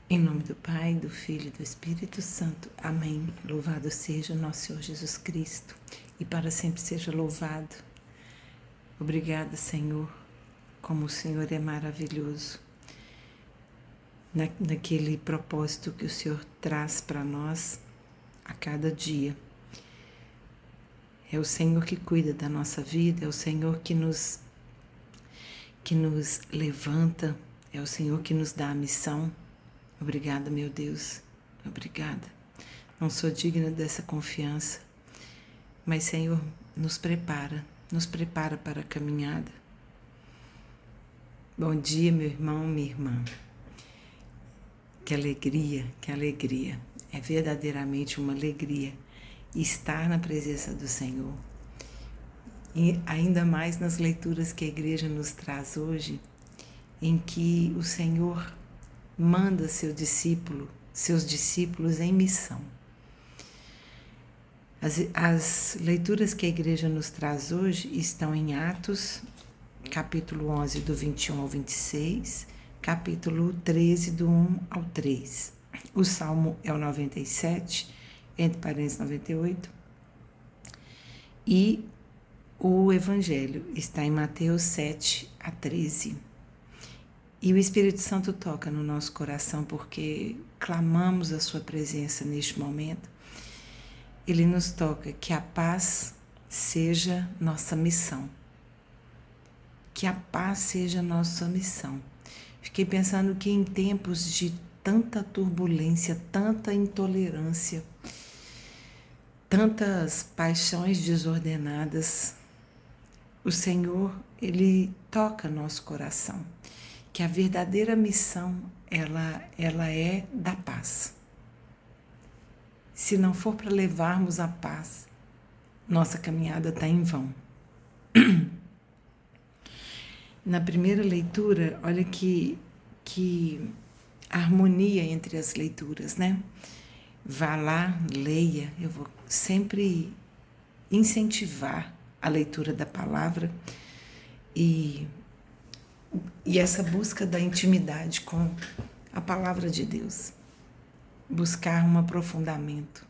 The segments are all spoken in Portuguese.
Em nome do Pai, do Filho e do Espírito Santo. Amém. Louvado seja o nosso Senhor Jesus Cristo e para sempre seja louvado. Obrigada, Senhor, como o Senhor é maravilhoso. Naquele propósito que o Senhor traz para nós a cada dia. É o Senhor que cuida da nossa vida, é o Senhor que nos levanta, é o Senhor que nos dá a missão. Obrigada, meu Deus, obrigada. Não sou digna dessa confiança, mas, Senhor, nos prepara para a caminhada. Bom dia, meu irmão, minha irmã. Que alegria, que alegria. É verdadeiramente uma alegria estar na presença do Senhor. E ainda mais nas leituras que a igreja nos traz hoje, em que o Senhor manda seus discípulos em missão. As leituras que a igreja nos traz hoje estão em Atos, capítulo 11, do 21 ao 26, capítulo 13, do 1 ao 3. O Salmo é o 97, entre parênteses 98, e o Evangelho está em Mateus 7 a 13. E o Espírito Santo toca no nosso coração porque clamamos a sua presença neste momento. Ele nos toca que a paz seja nossa missão. Que a paz seja nossa missão. Fiquei pensando que em tempos de tanta turbulência, tanta intolerância, tantas paixões desordenadas, o Senhor, Ele toca nosso coração. Que a verdadeira missão, ela é da paz. Se não for para levarmos a paz, nossa caminhada está em vão. Na primeira leitura, olha que harmonia entre as leituras, né? Vá lá, leia. Eu vou sempre incentivar a leitura da palavra e essa busca da intimidade com a palavra de Deus. Buscar um aprofundamento.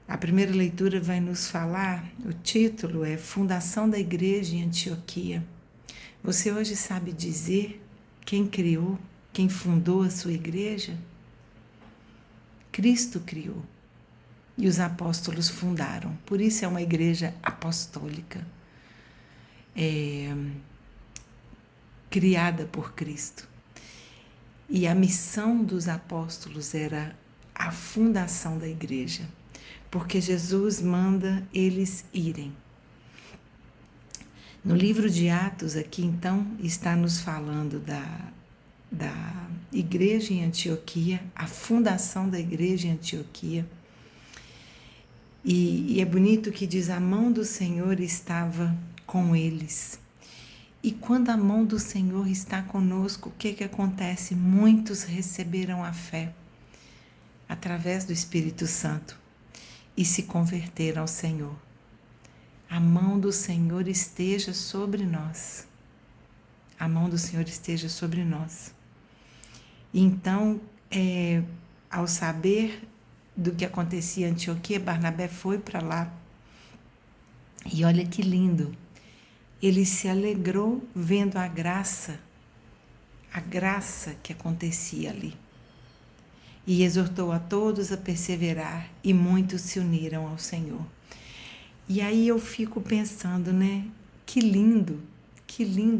A primeira leitura vai nos falar, o título é Fundação da Igreja em Antioquia. Você hoje sabe dizer quem criou, quem fundou a sua igreja? Cristo criou e os apóstolos fundaram. Por isso é uma igreja apostólica. Criada por Cristo. E a missão dos apóstolos era a fundação da igreja, porque Jesus manda eles irem. No livro de Atos, aqui então, está nos falando da igreja em Antioquia, a fundação da igreja em Antioquia. E é bonito que diz: a mão do Senhor estava com eles. E quando a mão do Senhor está conosco, o que acontece? Muitos receberam a fé através do Espírito Santo e se converteram ao Senhor. A mão do Senhor esteja sobre nós. A mão do Senhor esteja sobre nós. Então, ao saber do que acontecia em Antioquia, Barnabé foi para lá. E olha que lindo. Ele se alegrou vendo a graça que acontecia ali. E exortou a todos a perseverar, e muitos se uniram ao Senhor. E aí eu fico pensando, né? Que lindo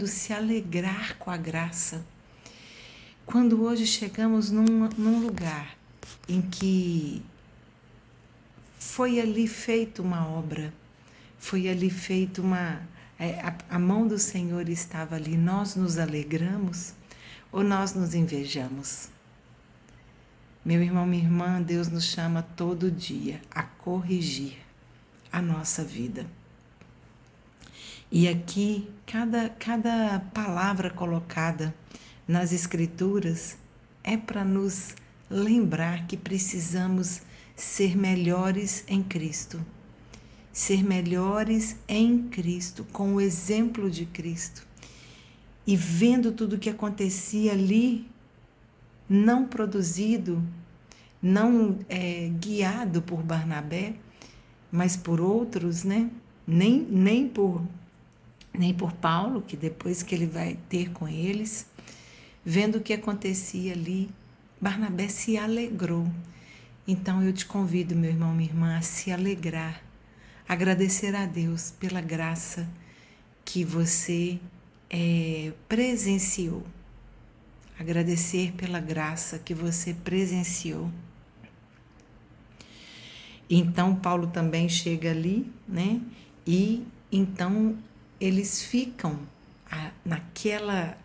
se alegrar com a graça. Quando hoje chegamos num lugar em que foi ali feita uma obra, foi ali feita a mão do Senhor estava ali, nós nos alegramos ou nós nos invejamos? Meu irmão, minha irmã, Deus nos chama todo dia a corrigir a nossa vida. E aqui, cada palavra colocada nas Escrituras é para nos lembrar que precisamos ser melhores em Cristo. Ser melhores em Cristo, com o exemplo de Cristo. E vendo tudo o que acontecia ali, não produzido, não guiado por Barnabé, mas por outros, né? Nem por Paulo, que depois que ele vai ter com eles, vendo o que acontecia ali, Barnabé se alegrou. Então eu te convido, meu irmão, minha irmã, a se alegrar, agradecer a Deus pela graça que você presenciou. Agradecer pela graça que você presenciou. Então Paulo também chega ali, né? E então eles ficam naquela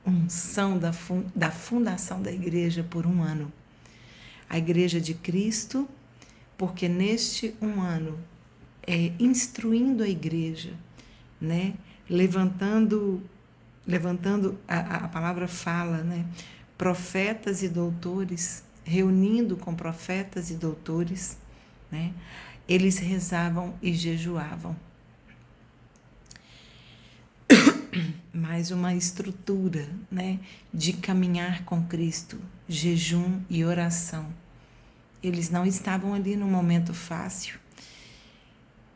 unção da fundação da igreja por 1 ano. A igreja de Cristo, porque neste 1 ano, instruindo a igreja, né? Levantando a palavra fala, né? Profetas e doutores, reunindo com profetas e doutores, né? Eles rezavam e jejuavam. Mais uma estrutura, né, de caminhar com Cristo, jejum e oração. Eles não estavam ali num momento fácil.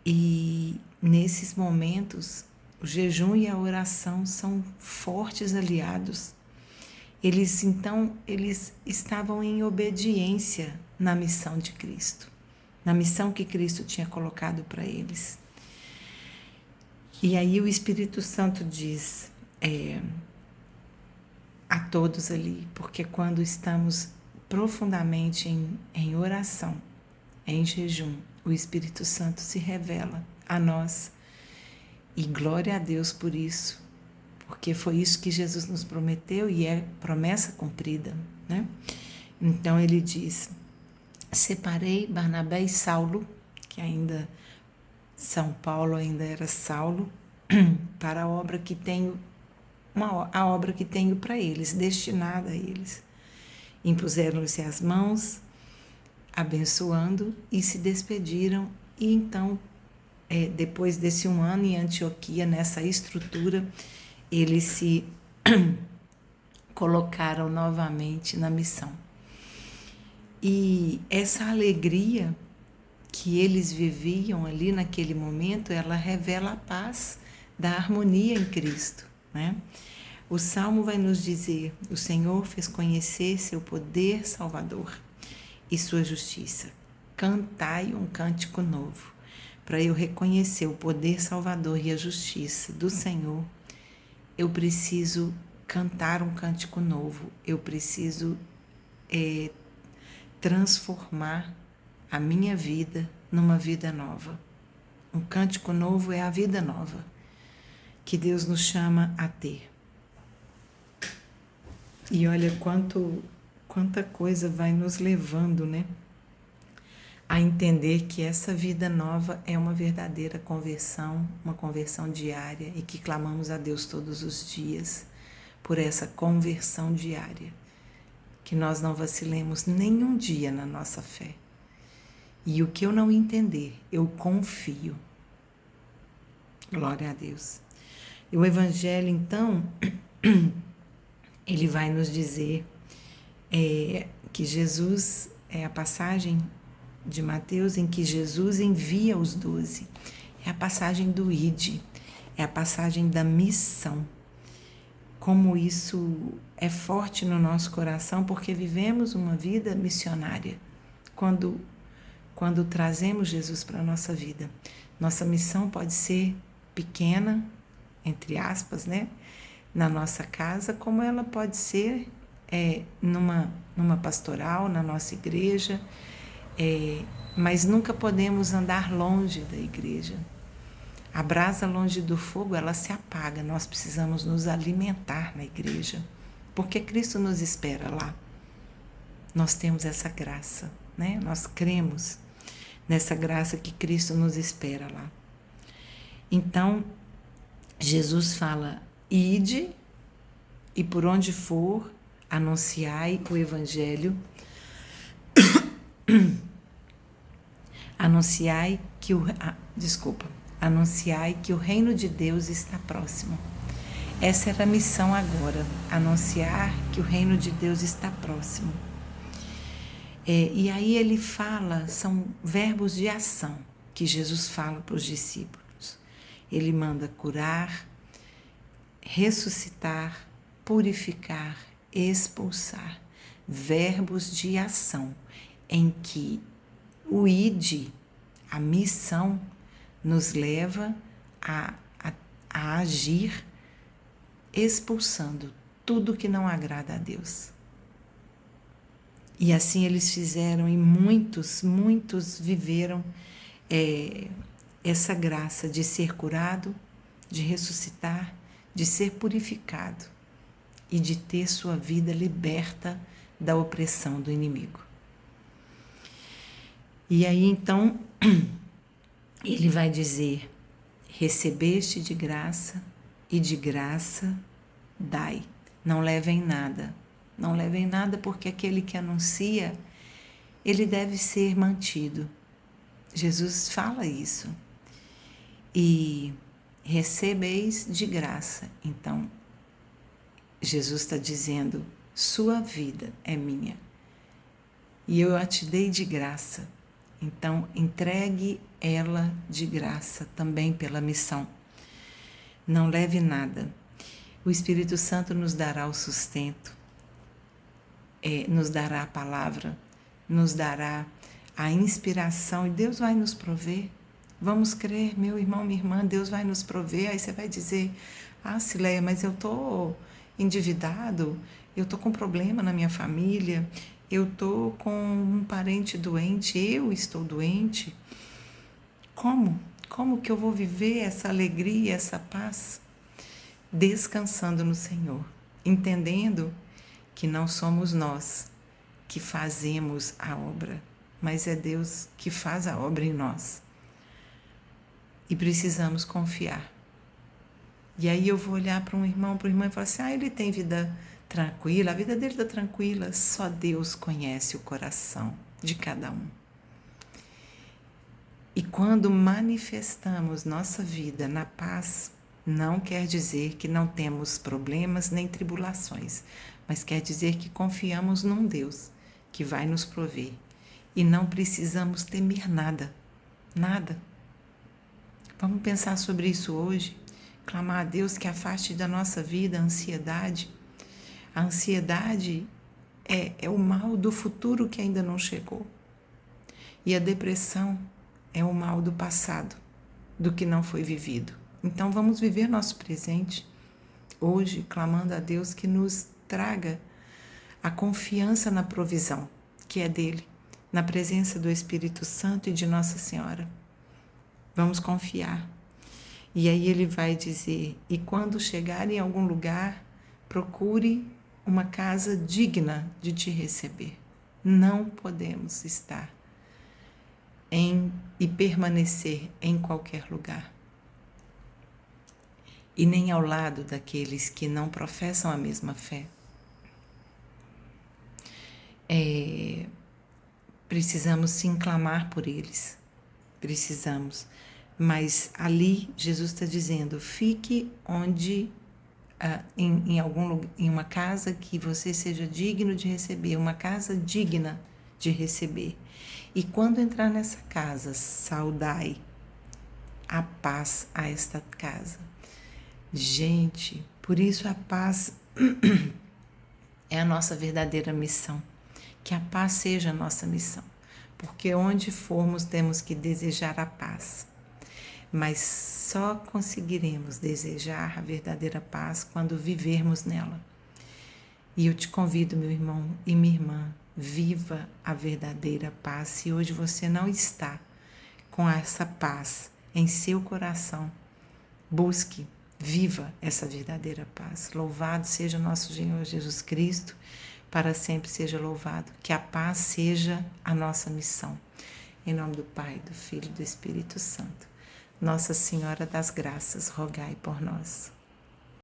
E nesses momentos, o jejum e a oração são fortes aliados. Eles estavam em obediência na missão de Cristo, na missão que Cristo tinha colocado para eles. E aí o Espírito Santo diz a todos ali, porque quando estamos profundamente em oração, em jejum, o Espírito Santo se revela a nós. E glória a Deus por isso, porque foi isso que Jesus nos prometeu e é promessa cumprida, né? Então ele diz: separei Barnabé e Saulo, que ainda São Paulo ainda era Saulo, para a obra que tenho para eles, destinada a eles. Impuseram-se as mãos, abençoando, e se despediram. E então, depois desse 1 ano em Antioquia, nessa estrutura, eles se colocaram novamente na missão. E essa alegria que eles viviam ali naquele momento, ela revela a paz da harmonia em Cristo, né? O Salmo vai nos dizer: o Senhor fez conhecer seu poder salvador e sua justiça. Cantai um cântico novo. Para eu reconhecer o poder salvador e a justiça do Senhor, eu preciso cantar um cântico novo. Eu preciso transformar a minha vida numa vida nova. Um cântico novo é a vida nova que Deus nos chama a ter. E olha quanta coisa vai nos levando, né, a entender que essa vida nova é uma verdadeira conversão, uma conversão diária, e que clamamos a Deus todos os dias por essa conversão diária, que nós não vacilemos nenhum dia na nossa fé. E o que eu não entender, eu confio. Glória a Deus. E o Evangelho, então, ele vai nos dizer que Jesus, é a passagem de Mateus em que Jesus envia os 12. É a passagem do Ide, é a passagem da missão. Como isso é forte no nosso coração, porque vivemos uma vida missionária. Quando trazemos Jesus para a nossa vida, nossa missão pode ser pequena, entre aspas, né, na nossa casa, como ela pode ser numa pastoral, na nossa igreja, mas nunca podemos andar longe da igreja. A brasa longe do fogo, ela se apaga. Nós precisamos nos alimentar na igreja, porque Cristo nos espera lá. Nós temos essa graça, né? Nós cremos nessa graça que Cristo nos espera lá. Então, Jesus fala: ide e por onde for, anunciai o Evangelho, anunciai que o reino de Deus está próximo. Essa era a missão agora, anunciar que o reino de Deus está próximo. E aí ele fala, são verbos de ação que Jesus fala para os discípulos. Ele manda curar, ressuscitar, purificar, expulsar. Verbos de ação em que o id, a missão, nos leva a agir expulsando tudo que não agrada a Deus. E assim eles fizeram e muitos viveram essa graça de ser curado, de ressuscitar, de ser purificado e de ter sua vida liberta da opressão do inimigo. E aí então ele vai dizer: recebeste de graça e de graça dai. Não levem nada. Não levem nada, porque aquele que anuncia, ele deve ser mantido. Jesus fala isso. E recebeis de graça. Então, Jesus está dizendo: sua vida é minha. E eu a te dei de graça. Então, entregue ela de graça também pela missão. Não leve nada. O Espírito Santo nos dará o sustento. Nos dará a palavra, nos dará a inspiração e Deus vai nos prover. Vamos crer, meu irmão, minha irmã, Deus vai nos prover. Aí você vai dizer: ah, Cileia, mas eu estou endividado, eu estou com problema na minha família, eu estou com um parente doente, eu estou doente. Como? Como que eu vou viver essa alegria, essa paz? Descansando no Senhor, entendendo que não somos nós que fazemos a obra, mas é Deus que faz a obra em nós. E precisamos confiar. E aí eu vou olhar para um irmão, e falar assim: ah, ele tem vida tranquila, a vida dele está tranquila. Só Deus conhece o coração de cada um. E quando manifestamos nossa vida na paz, não quer dizer que não temos problemas nem tribulações, mas quer dizer que confiamos num Deus que vai nos prover e não precisamos temer nada, nada. Vamos pensar sobre isso hoje, clamar a Deus que afaste da nossa vida a ansiedade. A ansiedade é o mal do futuro que ainda não chegou. E a depressão é o mal do passado, do que não foi vivido. Então vamos viver nosso presente hoje, clamando a Deus que nos traga a confiança na provisão, que é dele, na presença do Espírito Santo e de Nossa Senhora. Vamos confiar. E aí ele vai dizer: e quando chegar em algum lugar, procure uma casa digna de te receber. Não podemos estar e permanecer em qualquer lugar. E nem ao lado daqueles que não professam a mesma fé. Precisamos sim clamar por eles. Precisamos. Mas ali Jesus está dizendo: fique onde, em uma casa que você seja digno de receber, uma casa digna de receber. E quando entrar nessa casa, saudai a paz a esta casa. Gente, por isso a paz é a nossa verdadeira missão. Que a paz seja a nossa missão. Porque onde formos temos que desejar a paz. Mas só conseguiremos desejar a verdadeira paz quando vivermos nela. E eu te convido, meu irmão e minha irmã, viva a verdadeira paz. Se hoje você não está com essa paz em seu coração, busque, viva essa verdadeira paz. Louvado seja nosso Senhor Jesus Cristo, para sempre seja louvado. Que a paz seja a nossa missão. Em nome do Pai, do Filho e do Espírito Santo. Nossa Senhora das Graças, rogai por nós.